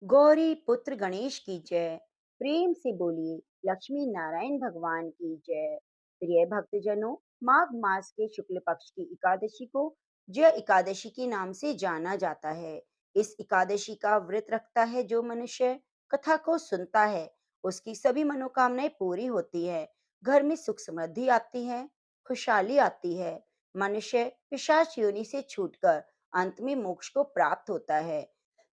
गौरी पुत्र गणेश की जय। प्रेम से बोलिए लक्ष्मी नारायण भगवान की जय। प्रिय भक्तजनों, माघ मास के शुक्ल पक्ष की एकादशी को जय एकादशी के नाम से जाना जाता है। इस एकादशी का व्रत रखता है जो मनुष्य कथा को सुनता है, उसकी सभी मनोकामनाएं पूरी होती है। घर में सुख समृद्धि आती है, खुशहाली आती है। मनुष्य पिशाच योनि से छूटकर अंत में मोक्ष को प्राप्त होता है।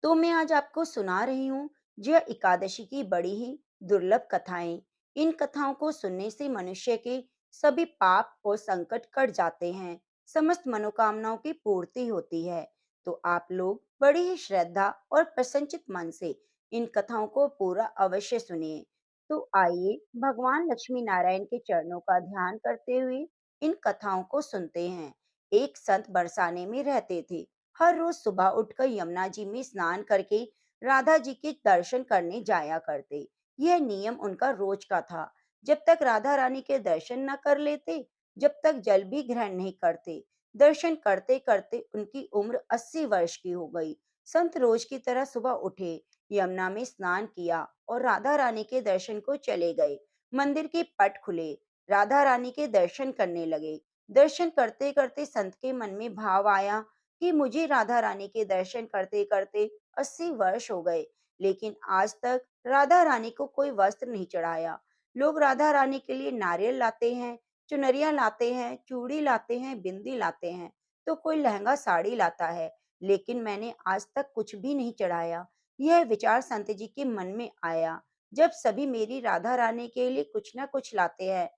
तो मैं आज आपको सुना रही हूँ जय एकादशी की बड़ी ही दुर्लभ कथाएं। इन कथाओं को सुनने से मनुष्य के सभी पाप और संकट कट जाते हैं, समस्त मनोकामनाओं की पूर्ति होती है। तो आप लोग बड़ी ही श्रद्धा और प्रसन्नचित मन से इन कथाओं को पूरा अवश्य सुनिए। तो आइए भगवान लक्ष्मी नारायण के चरणों का ध्यान करते हुए इन कथाओं को सुनते हैं। एक संत बरसाने में रहते थे। हर रोज सुबह उठकर यमुना जी में स्नान करके राधा जी के दर्शन करने जाया करते। यह नियम उनका रोज का था। जब तक राधा रानी के दर्शन न कर लेते, जब तक जल भी ग्रहण नहीं करते। दर्शन करते करते उनकी उम्र 80 वर्ष की हो गई। संत रोज की तरह सुबह उठे, यमुना में स्नान किया और राधा रानी के दर्शन को चले गए। मंदिर के पट खुले, राधा रानी के दर्शन करने लगे। दर्शन करते करते संत के मन में भाव आया कि मुझे राधा रानी के दर्शन करते करते 80 वर्ष हो गए, लेकिन आज तक राधा रानी को कोई वस्त्र नहीं चढ़ाया। लोग राधा रानी के लिए नारियल लाते हैं, चुनरिया लाते हैं, चूड़ी लाते हैं, बिंदी लाते हैं, तो कोई लहंगा साड़ी लाता है, लेकिन मैंने आज तक कुछ भी नहीं चढ़ाया। यह विचार संत जी के मन में आया। जब सभी मेरी राधा रानी के लिए कुछ ना कुछ लाते हैं,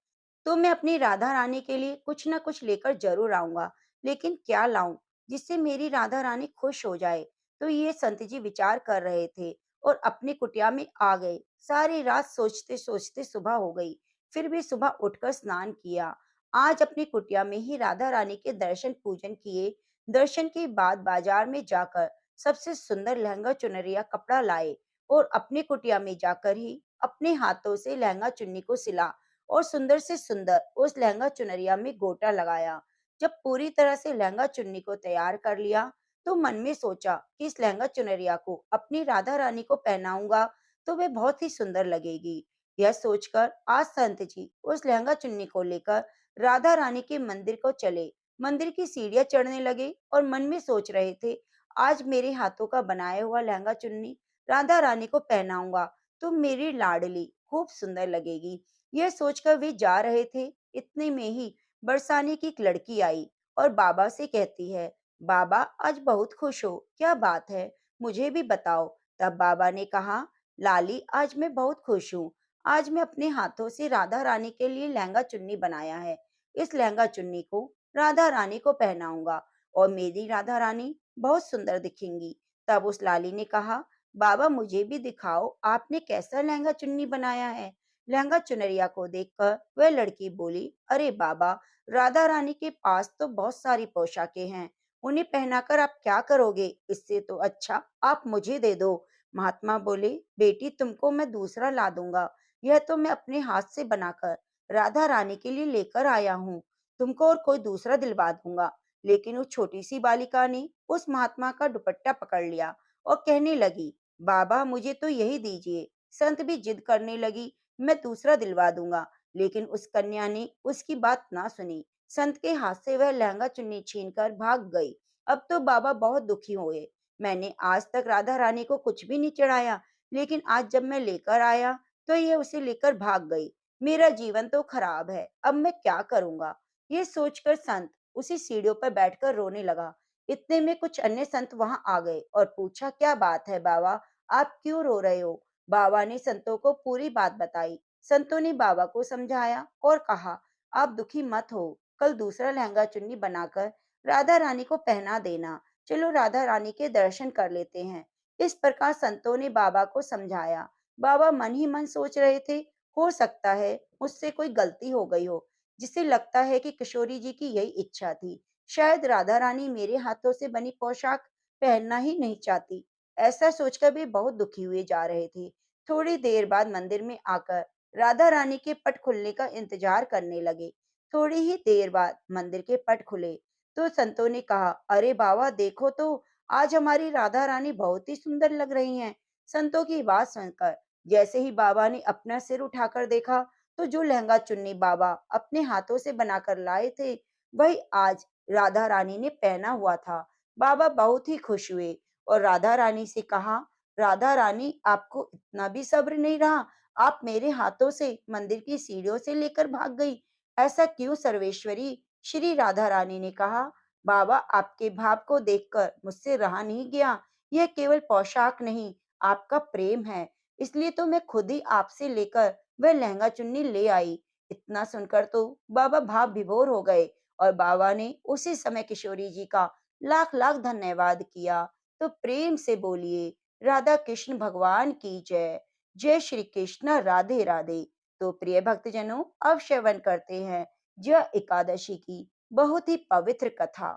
तो मैं अपनी राधा रानी के लिए कुछ ना कुछ लेकर जरूर आऊंगा, लेकिन क्या लाऊं जिससे मेरी राधा रानी खुश हो जाए। तो ये संत जी विचार कर रहे थे और अपनी कुटिया में आ गए। सारी रात सोचते सोचते सुबह हो गई, फिर भी सुबह उठकर स्नान किया। आज अपनी कुटिया में ही राधा रानी के दर्शन पूजन किए। दर्शन के बाद बाजार में जाकर सबसे सुंदर लहंगा चुनरिया कपड़ा लाए और अपनी कुटिया में जाकर ही अपने हाथों से लहंगा चुन्नी को सिला और सुंदर से सुंदर उस लहंगा चुनरिया में गोटा लगाया। जब पूरी तरह से लहंगा चुन्नी को तैयार कर लिया, तो मन में सोचा कि इस लहंगा चुनरिया को अपनी राधा रानी को पहनाऊंगा तो वे बहुत ही सुंदर लगेगी। यह सोचकर आज संत जी उस लहंगा चुन्नी को लेकर राधा रानी के मंदिर को चले। मंदिर की सीढ़ियां चढ़ने लगे और मन में सोच रहे थे, आज मेरे हाथों का बनाया हुआ लहंगा चुन्नी राधा रानी को पहनाऊंगा तो मेरी लाडली खूब सुंदर लगेगी। यह सोचकर वे जा रहे थे, इतने में ही बरसाने की एक लड़की आई और बाबा से कहती है, बाबा आज बहुत खुश हो, क्या बात है, मुझे भी बताओ। तब बाबा ने कहा, लाली आज मैं बहुत खुश हूँ। आज मैं अपने हाथों से राधा रानी के लिए लहंगा चुन्नी बनाया है। इस लहंगा चुन्नी को राधा रानी को पहनाऊंगा और मेरी राधा रानी बहुत सुंदर दिखेंगी। तब उस लाली ने कहा, बाबा मुझे भी दिखाओ, आपने कैसा लहंगा चुन्नी बनाया है। लहंगा चुनरिया को देखकर वह लड़की बोली, अरे बाबा, राधा रानी के पास तो बहुत सारी पोशाकें हैं, उन्हें पहनाकर आप क्या करोगे? इससे तो अच्छा आप मुझे दे दो। महात्मा बोले, बेटी तुमको मैं दूसरा ला दूंगा, यह तो मैं अपने हाथ से बनाकर राधा रानी के लिए लेकर आया हूँ, तुमको और कोई दूसरा दिलवा दूंगा। लेकिन उस छोटी सी बालिका ने उस महात्मा का दुपट्टा पकड़ लिया और कहने लगी, बाबा मुझे तो यही दीजिए। संत भी जिद करने लगी, मैं दूसरा दिलवा दूंगा, लेकिन उस कन्या ने उसकी बात ना सुनी। संत के हाथ से वह लहंगा चुन्नी छीनकर भाग गई। अब तो बाबा बहुत दुखी हुए। मैंने आज तक राधा रानी को कुछ भी नहीं चढ़ाया, लेकिन आज जब मैं लेकर आया तो ये उसे लेकर भाग गई। मेरा जीवन तो खराब है, अब मैं क्या करूंगा? ये सोचकर संत उसी सीढ़ियों पर बैठकर रोने लगा। इतने में कुछ अन्य संत वहां आ गए और पूछा, क्या बात है बाबा, आप क्यों रो रहे हो? बाबा ने संतों को पूरी बात बताई। संतों ने बाबा को समझाया और कहा, आप दुखी मत हो, कल दूसरा लहंगा चुन्नी बनाकर राधा रानी को पहना देना। चलो राधा रानी के दर्शन कर लेते हैं। इस प्रकार संतों ने बाबा को समझाया। बाबा मन ही मन सोच रहे थे, हो सकता है मुझसे कोई गलती हो गई हो, जिसे लगता है कि किशोरी जी की यही इच्छा थी। शायद राधा रानी मेरे हाथों से बनी पोशाक पहनना ही नहीं चाहती। ऐसा सोचकर वे बहुत दुखी हुए जा रहे थे। थोड़ी देर बाद मंदिर में आकर राधा रानी के पट खुलने का इंतजार करने लगे। थोड़ी ही देर बाद मंदिर के पट खुले तो संतों ने कहा, अरे बाबा देखो तो, आज हमारी राधा रानी बहुत ही सुंदर लग रही हैं। संतों की बात सुनकर जैसे ही बाबा ने अपना सिर उठाकर देखा, तो जो लहंगा चुन्नी बाबा अपने हाथों से बनाकर लाए थे, वही आज राधा रानी ने पहना हुआ था। बाबा बहुत ही खुश हुए और राधा रानी से कहा, राधा रानी, आपको इतना भी सब्र नहीं रहा? आप मेरे हाथों से मंदिर की सीढ़ियों से लेकर भाग गई। ऐसा क्यों सर्वेश्वरी? श्री राधा रानी ने कहा, बाबा, आपके भाव को देखकर मुझसे रहा नहीं गया। यह केवल पोशाक नहीं, आपका प्रेम है। इसलिए तो मैं खुद ही आपसे लेकर वह लहंगा चुन्नी ले आई। इतना सुनकर तो बाबा भाव विभोर हो गए और बाबा ने उसी समय किशोरी जी का लाख लाख धन्यवाद किया। तो प्रेम से बोलिए, राधा कृष्ण भगवान की जय। जय श्री कृष्ण, राधे राधे। तो प्रिय भक्तजनों, अब श्रवण करते हैं जय एकादशी की बहुत ही पवित्र कथा।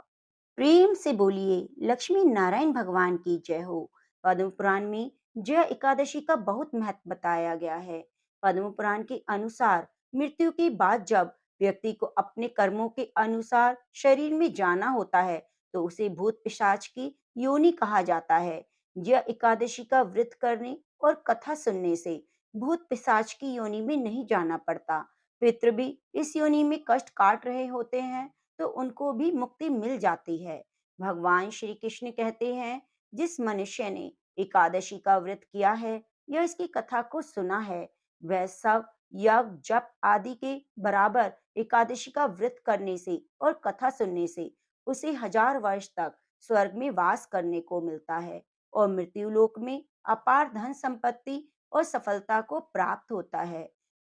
प्रेम से बोलिए, लक्ष्मी नारायण भगवान की जय हो। पद्म पुराण में जय एकादशी का बहुत महत्व बताया गया है। पद्म पुराण के अनुसार मृत्यु के बाद जब व्यक्ति को अपने कर्मों के अनुसार शरीर में जाना होता है, तो उसे भूत पिशाच की योनि कहा जाता है। जय एकादशी का व्रत करने और कथा सुनने से भूत पिशाच की योनि में नहीं जाना पड़ता। पितृ भी इस योनि में कष्ट काट रहे होते हैं, तो उनको भी मुक्ति मिल जाती है। भगवान श्री कृष्ण कहते हैं, जिस मनुष्य ने एकादशी का व्रत किया है या इसकी कथा को सुना है, वह सब यज्ञ जप आदि के बराबर एकादशी का व्रत करने से और कथा सुनने से उसे 1000 वर्ष तक स्वर्ग में वास करने को मिलता है और मृत्यु लोक में अपार धन संपत्ति और सफलता को प्राप्त होता है।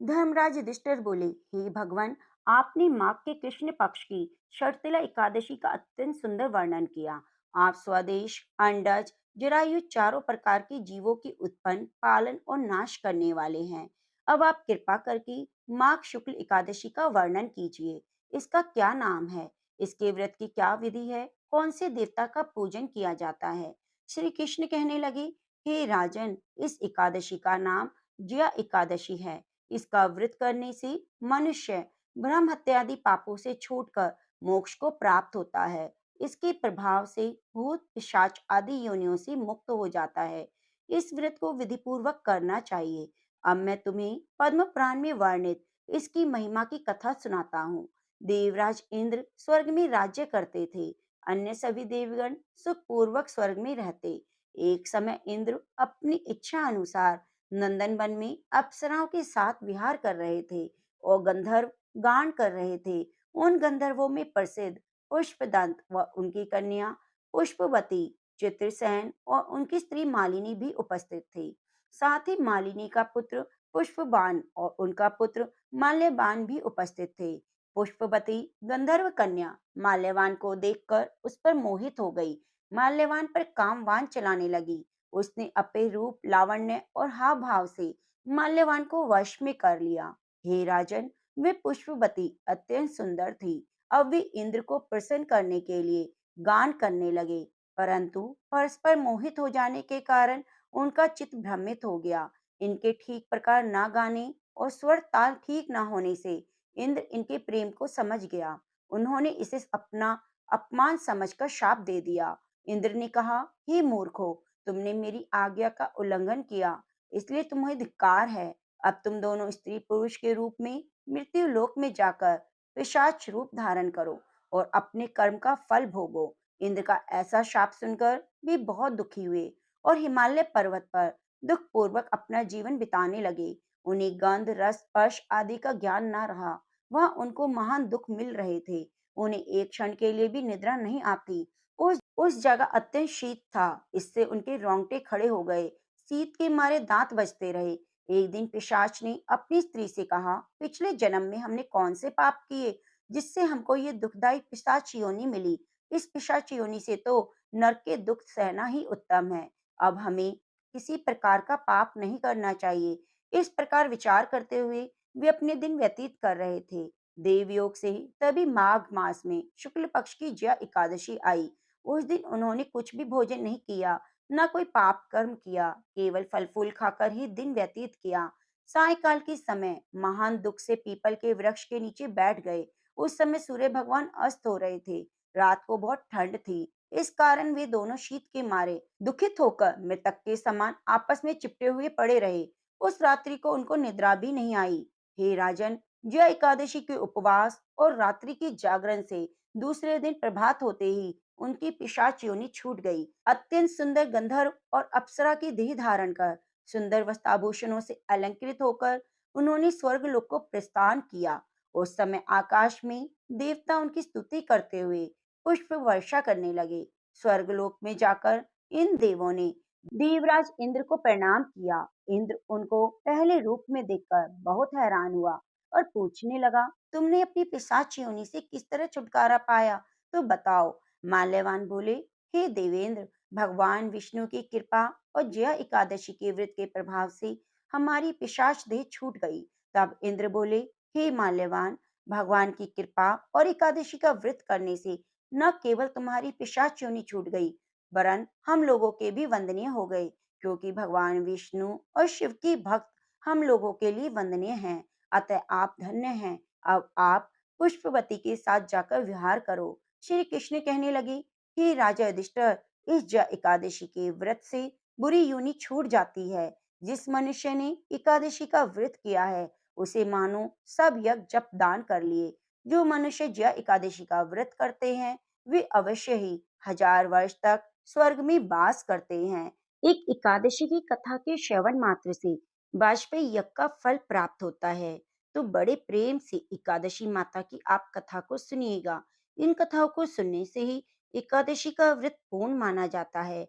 धर्मराज युधिष्ठिर बोले, हे भगवान, आपने माघ के कृष्ण पक्ष की शर्तिला एकादशी का अत्यंत सुंदर वर्णन किया। आप स्वदेश, अंडज, जरायु चारों प्रकार के जीवों की उत्पन्न, पालन और नाश करने वाले हैं। अब आप कृपा करके माघ शुक्ल एकादशी का वर्णन कीजिए। इसका क्या नाम है? इसके व्रत की क्या विधि है? कौन से देवता का पूजन किया जाता है? श्री कृष्ण कहने लगे, हे राजन, इस एकादशी का नाम जया एकादशी है। इसका व्रत करने से मनुष्य ब्रह्म हत्यादि पापों से छूटकर मोक्ष को प्राप्त होता है। इसके प्रभाव से भूत पिशाच आदि योनियों से मुक्त हो जाता है। इस व्रत को विधि पूर्वक करना चाहिए। अब मैं तुम्हें पद्म पुराण में वर्णित इसकी महिमा की कथा सुनाता हूँ। देवराज इंद्र स्वर्ग में राज्य करते थे। अन्य सभी देवगण सुख पूर्वक स्वर्ग में रहते। एक समय इंद्र अपनी इच्छा अनुसार नंदन वन में अप्सराओं के साथ विहार कर रहे थे और गंधर्व गान कर रहे थे। उन गंधर्वों में प्रसिद्ध पुष्पदंत व उनकी कन्या पुष्पवती, चित्रसेन और उनकी स्त्री मालिनी भी उपस्थित थी। साथ ही मालिनी का पुत्र पुष्पबान और उनका पुत्र माल्यवान भी उपस्थित थे। पुष्पवती गंधर्व कन्या माल्यवान को देखकर उस पर मोहित हो गई। माल्यवान पर कामवान चलाने लगी। उसने अपने रूप, लावण्य और हाव भाव से माल्यवान को वश में कर लिया। हे राजन, वे पुष्पवती अत्यंत सुंदर थी। अब वे इंद्र को प्रसन्न करने के लिए गान करने लगे, परंतु परस्पर मोहित हो जाने के कारण उनका चित्त भ्रमित हो गया। इनके ठीक प्रकार ना गाने और स्वर ताल ठीक ना होने से इंद्र इनके प्रेम को समझ गया। उन्होंने इसे अपना अपमान समझकर शाप दे दिया। इंद्र ने कहा, हे मूर्खो, तुमने मेरी आज्ञा का उल्लंघन किया, इसलिए तुम्हें धिक्कार है। अब तुम दोनों स्त्री पुरुष के रूप में मृत्यु लोक में जाकर पिशाच रूप धारण करो और अपने कर्म का फल भोगो। इंद्र का ऐसा शाप सुनकर वे बहुत दुखी हुए और हिमालय पर्वत पर दुख पूर्वक अपना जीवन बिताने लगे। उन्हें गंध, रस, स्पर्श आदि का ज्ञान न रहा। वह उनको महान दुख मिल रहे थे। उन्हें एक क्षण के लिए भी निद्रा नहीं आती। उस जगह अत्यंत शीत था, इससे उनके रोंगटे खड़े हो गए। शीत के मारे दांत बजते रहे। एक दिन पिशाच ने अपनी स्त्री से कहा, पिछले जन्म में हमने कौन से पाप किए जिससे हमको ये दुखदायी पिशाच योनि मिली। इस पिशाच योनि से तो नरक के दुख सहना ही उत्तम है। अब हमें किसी प्रकार का पाप नहीं करना चाहिए। इस प्रकार विचार करते हुए वे अपने दिन व्यतीत कर रहे थे। देवयोग से तभी माघ मास में शुक्ल पक्ष की जया एकादशी आई। उस दिन उन्होंने कुछ भी भोजन नहीं किया, न कोई पाप कर्म किया, केवल फल फूल खाकर ही दिन व्यतीत किया। सायकाल के समय महान दुख से पीपल के वृक्ष के नीचे बैठ गए। उस समय सूर्य भगवान अस्त हो रहे थे। रात को बहुत ठंड थी। इस कारण वे दोनों शीत के मारे दुखित होकर मृतक के समान आपस में चिपटे हुए पड़े रहे। उस रात्रि को उनको निद्रा भी नहीं आई। हे राजन, जय एकादशी के उपवास और रात्रि की जागरण से दूसरे दिन प्रभात होते ही उनकी पिशाच योनि छूट गई। अत्यंत सुंदर गंधर्व और अप्सरा की देह धारण कर सुंदर वस्त्राभूषणों से अलंकृत होकर उन्होंने स्वर्गलोक को प्रस्थान किया। उस समय आकाश में देवता उनकी स्तुति करते हुए पुष्प वर्षा करने लगे। स्वर्गलोक में जाकर इन देवों ने देवराज इंद्र को प्रणाम किया। इंद्र उनको पहले रूप में देखकर बहुत हैरान हुआ और पूछने लगा, तुमने अपनी पिशाच योनि से किस तरह छुटकारा पाया, तो बताओ। माल्यवान बोले, हे देवेंद्र, भगवान विष्णु की कृपा और जया एकादशी के व्रत के प्रभाव से हमारी पिशाच देह छूट गई। तब इंद्र बोले, हे माल्यवान, भगवान की कृपा और एकादशी का व्रत करने से न केवल तुम्हारी पिशाच योनि छूट गई, वरन हम लोगों के भी वंदनीय हो गए, क्योंकि भगवान विष्णु और शिव की भक्त हम लोगों के लिए वंदनीय हैं। अतः आप धन्य हैं। अब आप पुष्पवती के साथ जाकर विहार करो। श्री कृष्ण कहने लगे, हे राजा युधिष्ठिर, इस एकादशी के व्रत से बुरी योनि छूट जाती है। जिस मनुष्य ने एकादशी का व्रत किया है, उसे मानो सब यज्ञ जप दान कर लिए। जो मनुष्य जय एकादशी का व्रत करते हैं, वे अवश्य ही 1000 वर्ष तक स्वर्ग में वास करते हैं। एक एकादशी की कथा के श्रवण मात्र से वाजपेयी यज्ञ का फल प्राप्त होता है। तो बड़े प्रेम से एकादशी माता की आप कथा को सुनिएगा। इन कथाओं को सुनने से ही एकादशी का व्रत पूर्ण माना जाता है।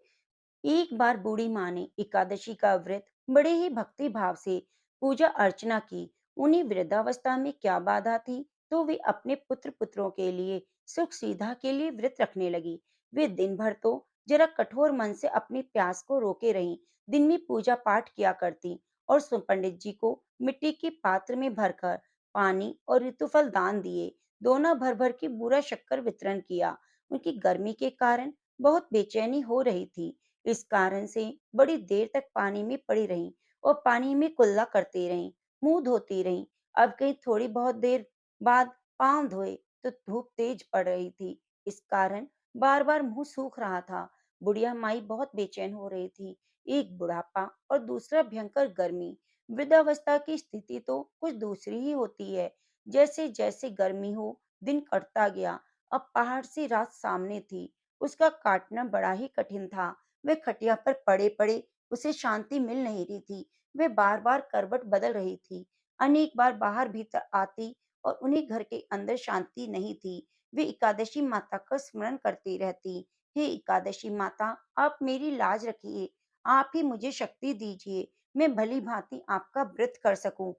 एक बार बूढ़ी माँ ने एकादशी का व्रत बड़े ही भक्ति भाव से पूजा अर्चना की। उन्हें वृद्धावस्था में क्या बाधा थी, तो वे अपने पुत्र पुत्रों के लिए सुख सुविधा के लिए व्रत रखने लगी। वे दिन भर तो जरा कठोर मन से अपनी प्यास को रोके रहीं। दिन में पूजा पाठ किया करती और पंडित जी को मिट्टी के पात्र में भरकर पानी और ऋतुफल दान दिए। दोना भर भर के बूरा शक्कर वितरण किया। उनकी गर्मी के कारण बहुत बेचैनी हो रही थी। इस कारण से बड़ी देर तक पानी में पड़ी रहीं और पानी में कुल्ला करती रहीं, मुंह धोती रहीं। अब कहीं थोड़ी बहुत देर बाद पांव धोए तो धूप तेज पड़ रही थी। इस कारण बार बार मुंह सूख रहा था। बुढ़िया माई बहुत बेचैन हो रही थी। एक बुढ़ापा और दूसरा भयंकर गर्मी। वृद्धावस्था की स्थिति तो कुछ दूसरी ही होती है। जैसे जैसे गर्मी हो, दिन कटता गया। अब पहाड़ से रात सामने थी। उसका काटना बड़ा ही कठिन था। वह खटिया पर पड़े पड़े उसे शांति मिल नहीं रही थी। वह बार बार करवट बदल रही थी। अनेक बार बाहर भीतर आती और उन्हें घर के अंदर शांति नहीं थी। वे एकादशी माता का स्मरण करती रहती। हे एकादशी माता, आप मेरी लाज रखिए। आप ही मुझे शक्ति दीजिए। मैं भली भांति आपका व्रत कर सकूं।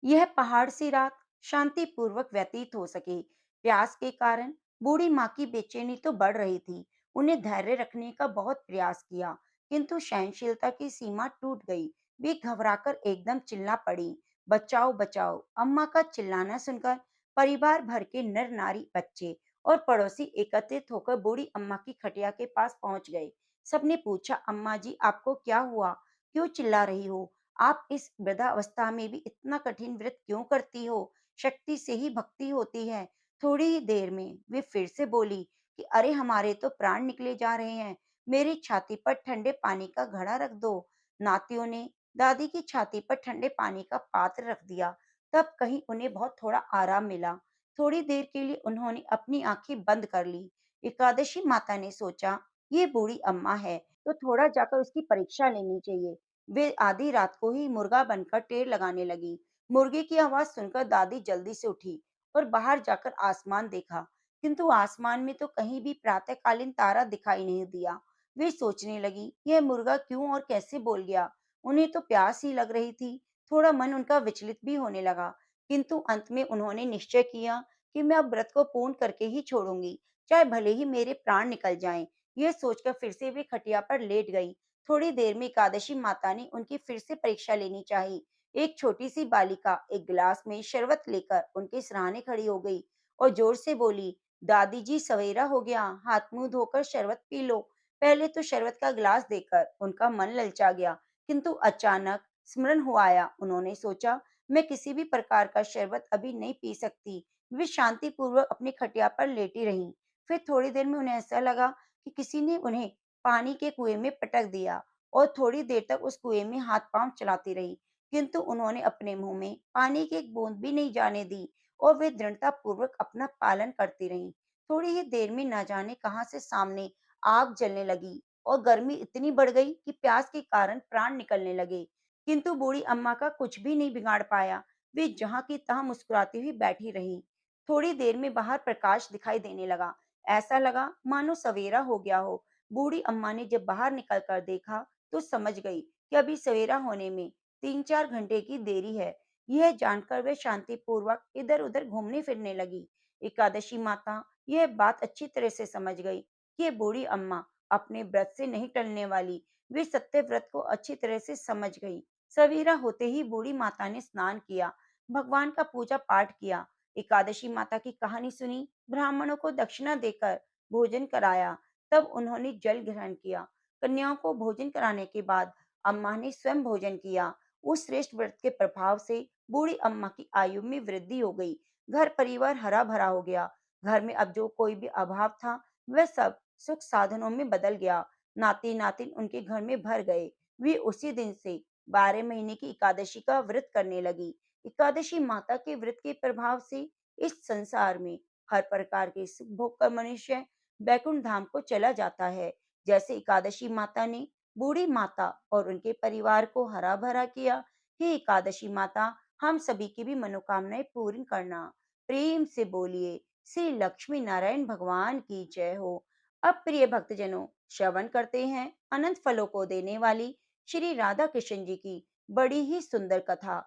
यह पहाड़ सी रात शांतिपूर्वक व्यतीत हो सके। प्यास के कारण बूढ़ी माँ की बेचैनी तो बढ़ रही थी। उन्हें धैर्य रखने का बहुत प्रयास किया, किंतु सहनशीलता की सीमा टूट गई। वे घबराकर एकदम चिल्ला पड़ी, बचाओ बचाओ। अम्मा का चिल्लाना सुनकर परिवार भर के नर नारी, बच्चे और पड़ोसी एकत्रित होकर बूढ़ी अम्मा की खटिया के पास पहुंच गए। सबने पूछा, अम्मा जी, आपको क्या हुआ, क्यों चिल्ला रही हो? आप इस वृद्धावस्था में भी इतना कठिन व्रत क्यों करती हो? शक्ति से ही भक्ति होती है। थोड़ी ही देर में वे फिर से बोली कि अरे, हमारे तो प्राण निकले जा रहे हैं। मेरी छाती पर ठंडे पानी का घड़ा रख दो। नातियों ने दादी की छाती पर ठंडे पानी का पात्र रख दिया। तब कहीं उन्हें बहुत थोड़ा आराम मिला। थोड़ी देर के लिए उन्होंने अपनी आंखें बंद कर ली। एकादशी माता ने सोचा, ये बूढ़ी अम्मा है, तो थोड़ा जाकर उसकी परीक्षा लेनी चाहिए। वे आधी रात को ही मुर्गा बनकर टेर लगाने लगी। मुर्गे की आवाज सुनकर दादी जल्दी से उठी और बाहर जाकर आसमान देखा, किंतु आसमान में तो कहीं भी प्रातःकालीन तारा दिखाई नहीं दिया। वे सोचने लगी, यह मुर्गा क्यों और कैसे बोल गया? उन्हें तो प्यास ही लग रही थी। थोड़ा मन उनका विचलित भी होने लगा, किंतु अंत में उन्होंने निश्चय किया कि मैं अब व्रत को पूर्ण करके ही छोड़ूंगी, चाहे भले ही मेरे प्राण निकल जाएं। यह सोचकर फिर से वे खटिया पर लेट गई। थोड़ी देर में एकादशी माता ने उनकी फिर से परीक्षा लेनी चाहिए। एक छोटी सी बालिका एक गिलास में शरबत लेकर उनके सिरहाने खड़ी हो गई और जोर से बोली, दादी जी, सवेरा हो गया, हाथ मुंह धोकर शरबत पी लो। पहले तो शरबत का गिलास देकर उनका मन ललचा गया, किंतु अचानक स्मरण हो आया। उन्होंने सोचा, मैं किसी भी प्रकार का शरबत अभी नहीं पी सकती। वे शांति पूर्वक अपनी खटिया पर लेटी रहीं। फिर थोड़ी देर में उन्हें ऐसा लगा कि किसी ने उन्हें पानी के कुएं में पटक दिया और थोड़ी देर तक उस कुएं में हाथ पांव चलाती रही, किंतु उन्होंने अपने मुंह में पानी की एक बूंद भी नहीं जाने दी और वे दृढ़ता पूर्वक अपना पालन करती रहीं। थोड़ी ही देर में न जाने कहां से सामने आग जलने लगी और गर्मी इतनी बढ़ गई कि प्यास के कारण प्राण निकलने लगे, किंतु बूढ़ी अम्मा का कुछ भी नहीं बिगाड़ पाया। वे जहां की तहां मुस्कुराती हुई बैठी रहीं। थोड़ी देर में बाहर प्रकाश दिखाई देने लगा। ऐसा लगा मानो सवेरा हो गया हो। बूढ़ी अम्मा ने जब बाहर निकलकर देखा तो समझ गई कि अभी सवेरा होने में 3-4 घंटे की देरी है। यह जानकर वे शांतिपूर्वक इधर-उधर घूमने फिरने लगी। एकादशी माता यह बात अच्छी तरह से समझ गई कि ये बूढ़ी अम्मा अपने व्रत से नहीं टलने वाली। वे सत्य व्रत को अच्छी तरह से समझ गई। सवेरा होते ही बूढ़ी माता ने स्नान किया, भगवान का पूजा पाठ किया, एकादशी माता की कहानी सुनी, ब्राह्मणों को दक्षिणा देकर भोजन कराया, तब उन्होंने जल ग्रहण किया। कन्याओं को भोजन कराने के बाद अम्मा ने स्वयं भोजन किया। उस श्रेष्ठ व्रत के प्रभाव से बूढ़ी अम्मा की आयु में वृद्धि हो गई। घर परिवार हरा भरा हो गया। घर में अब जो कोई भी अभाव था वह सब सुख साधनों में बदल गया। नाती नातिन उनके घर में भर गए। वे उसी दिन से 12 महीने की एकादशी का व्रत करने लगी। एकादशी माता के व्रत के प्रभाव से इस संसार में हर प्रकार के सुख भोग कर मनुष्य बैकुंठ धाम को चला जाता है। जैसे एकादशी माता ने बूढ़ी माता और उनके परिवार को हरा भरा किया। हे एकादशी माता, हम सभी की भी मनोकामनाएं पूर्ण करना। प्रेम से बोलिए श्री लक्ष्मी नारायण भगवान की जय हो। अब प्रिय भक्तजनों, श्रवण करते हैं अनंत फलों को देने वाली श्री राधा कृष्ण जी की बड़ी ही सुंदर कथा।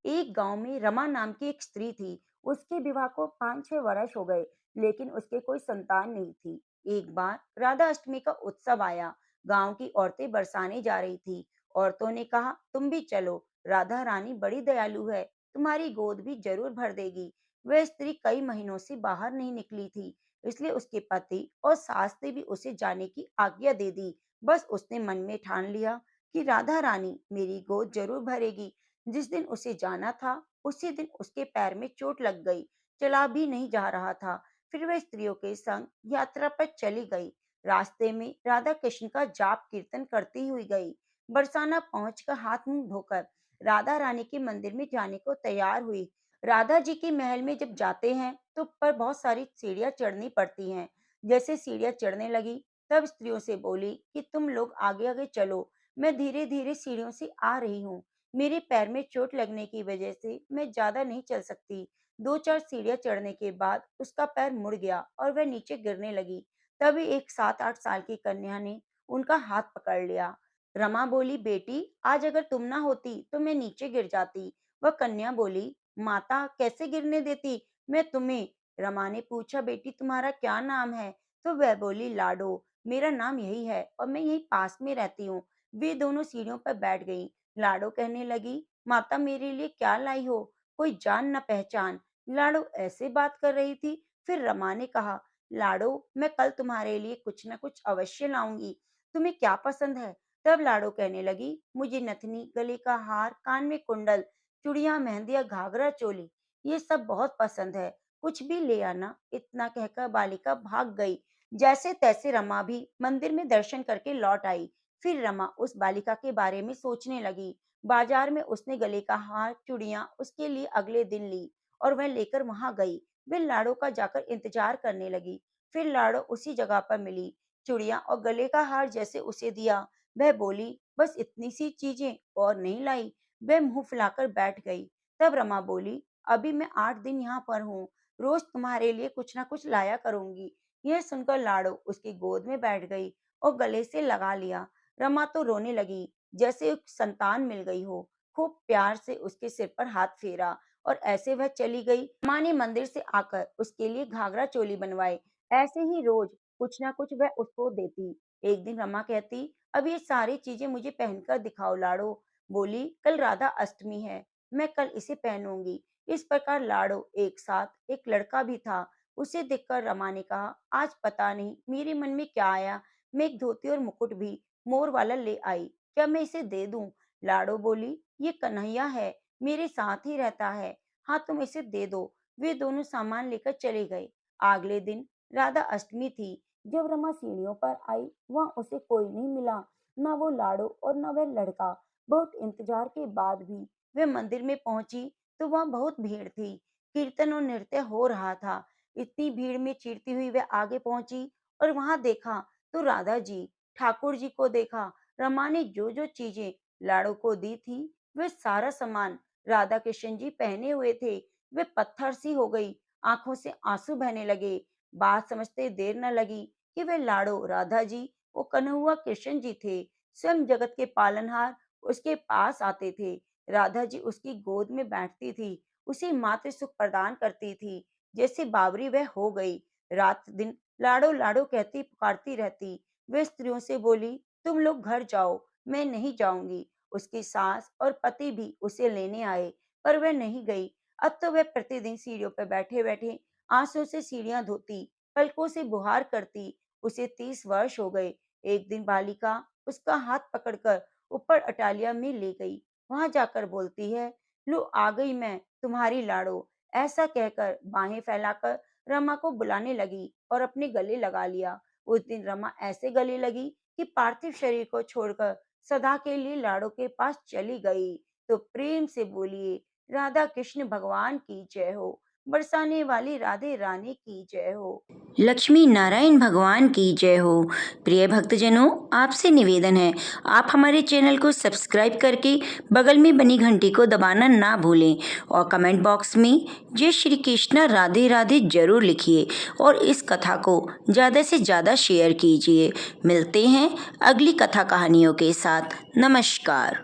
एक गांव में रमा नाम की एक स्त्री थी। उसके विवाह को 5-6 वर्ष हो गए, लेकिन उसके कोई संतान नहीं थी। एक बार राधा अष्टमी का उत्सव आया। गांव की औरतें बरसाने जा रही थी। औरतों ने कहा, तुम भी चलो, राधा रानी बड़ी दयालु है, तुम्हारी गोद भी जरूर भर देगी। वह स्त्री कई महीनों से बाहर नहीं निकली थी, इसलिए उसके पति और सास ने भी उसे जाने की आज्ञा दे दी। बस उसने मन में ठान लिया कि राधा रानी मेरी गोद जरूर भरेगी। जिस दिन उसे जाना था, उसी दिन उसके पैर में चोट लग गई, चला भी नहीं जा रहा था। फिर वह स्त्रियों के संग यात्रा पर चली गई। रास्ते में राधा कृष्ण का जाप कीर्तन करती हुई गई। बरसाना पहुंचकर हाथ मुंह धोकर राधा रानी के मंदिर में जाने को तैयार हुई। राधा जी के महल में जब जाते हैं तो ऊपर बहुत सारी सीढ़ियां चढ़नी पड़ती हैं। जैसे सीढ़ियां चढ़ने लगी, तब स्त्रियों से बोली कि तुम लोग आगे आगे चलो, मैं धीरे धीरे सीढ़ियों से आ रही हूँ। मेरे पैर में चोट लगने की वजह से मैं ज्यादा नहीं चल सकती। 2-4 सीढ़ियां चढ़ने के बाद उसका पैर मुड़ गया और वह नीचे गिरने लगी। तभी एक 7-8 साल की कन्या ने उनका हाथ पकड़ लिया। रमा बोली, बेटी, आज अगर तुम ना होती तो मैं नीचे गिर जाती। वह कन्या बोली, माता कैसे गिरने देती मैं तुम्हें। रमा ने पूछा, बेटी तुम्हारा क्या नाम है? तो वह बोली, लाडो, मेरा नाम यही है और मैं यहीं पास में रहती हूँ। वे दोनों सीढ़ियों पर बैठ गईं। लाडो कहने लगी, माता मेरे लिए क्या लाई हो? कोई जान न पहचान। लाडो ऐसे बात कर रही थी। फिर रमा ने कहा, लाडो, मैं कल तुम्हारे लिए कुछ न कुछ अवश्य लाऊंगी। तुम्हें क्या पसंद है? तब लाडो कहने लगी, मुझे नथनी, गले का हार, कान में कुंडल, चूड़ियां, मेहंदिया, घाघरा चोली, ये सब बहुत पसंद है। कुछ भी ले आना। इतना कहकर बालिका भाग गई। जैसे तैसे रमा भी मंदिर में दर्शन करके लौट आई। फिर रमा उस बालिका के बारे में सोचने लगी। बाजार में उसने गले का हार, चूड़ियां उसके लिए अगले दिन ली और वह लेकर वहां गई। वे लाड़ो का जाकर इंतजार करने लगी। फिर लाड़ो उसी जगह पर मिली। चूड़ियां और गले का हार जैसे उसे दिया, वह बोली, बस इतनी सी चीजें और नहीं लाई। वह मुंह फुलाकर बैठ गई। तब रमा बोली, अभी मैं 8 दिन यहाँ पर हूँ, रोज तुम्हारे लिए कुछ ना कुछ लाया करूंगी। यह सुनकर लाड़ो उसकी गोद में बैठ गई और गले से लगा लिया। रमा तो रोने लगी, जैसे एक संतान मिल गई हो। खूब प्यार से उसके सिर पर हाथ फेरा और ऐसे वह चली गई। माँ ने मंदिर से आकर उसके लिए घाघरा चोली बनवाए। ऐसे ही रोज कुछ ना कुछ वह उसको देती। एक दिन रमा कहती, अब ये सारी चीजें मुझे पहनकर दिखाओ। लाड़ो बोली, कल राधा अष्टमी है, मैं कल इसे पहनूंगी। इस प्रकार लाड़ो एक साथ एक लड़का भी था। उसे देखकर रमा ने कहा, आज पता नहीं मेरे मन में क्या आया, मैं एक धोती और मुकुट भी मोर वाला ले आई, क्या मैं इसे दे दूं? लाडो बोली, ये कन्हैया है, मेरे साथ ही रहता है, हाँ तुम इसे दे दो। वे दोनों सामान लेकर चले गए। अगले दिन राधा अष्टमी थी। जब रमा सीढ़ियों पर आई, वहां उसे कोई नहीं मिला, ना वो लाड़ो और न वह लड़का। बहुत इंतजार के बाद भी वे मंदिर में पहुंची तो वहां बहुत भीड़ थी। कीर्तन और नृत्य हो रहा था। इतनी भीड़ में चीरती हुई वे आगे पहुंची और वहां देखा तो राधा जी, ठाकुर जी को देखा। रमा ने जो जो चीजें लाड़ो को दी थी, वे सारा सामान राधा कृष्ण जी पहने हुए थे। वे पत्थर सी हो गई, आंखों से आंसू बहने लगे। बात समझते देर न लगी कि वे लाड़ो राधा जी वो कन्हैया कृष्ण जी थे, स्वयं जगत के पालनहार उसके पास आते थे। राधा जी उसकी गोद में बैठती थी, उसे मातृ सुख प्रदान करती थी। जैसे बावरी वह हो गई, रात दिन लाड़ो लाड़ो कहती पुकारती रहती। वे स्त्रियों से बोली, तुम लोग घर जाओ, मैं नहीं जाऊंगी। उसकी सास और पति भी उसे लेने आए, पर वह नहीं गई। अब तो वह प्रतिदिन सीढ़ियों पर बैठे बैठे आंसू से सीढ़ियां धोती, पलकों से बुहार करती। उसे 30 वर्ष हो गए। एक दिन बालिका उसका हाथ पकड़कर ऊपर अटालिया में ले गई। वहां जाकर बोलती है, लो आ गई मैं, तुम्हारी लाड़ो। ऐसा कहकर बाहें फैलाकर रमा को बुलाने लगी और अपने गले लगा लिया। उस दिन रमा ऐसे गले लगी कि पार्थिव शरीर को छोड़कर सदा के लिए लाड़ो के पास चली गई। तो प्रेम से बोलिए, राधा कृष्ण भगवान की जय हो। बरसाने वाली राधे रानी की जय हो। लक्ष्मी नारायण भगवान की जय हो। प्रिय भक्तजनों, आपसे निवेदन है, आप हमारे चैनल को सब्सक्राइब करके बगल में बनी घंटी को दबाना ना भूलें और कमेंट बॉक्स में जय श्री कृष्णा राधे राधे जरूर लिखिए और इस कथा को ज़्यादा से ज़्यादा शेयर कीजिए। मिलते हैं अगली कथा कहानियों के साथ। नमस्कार।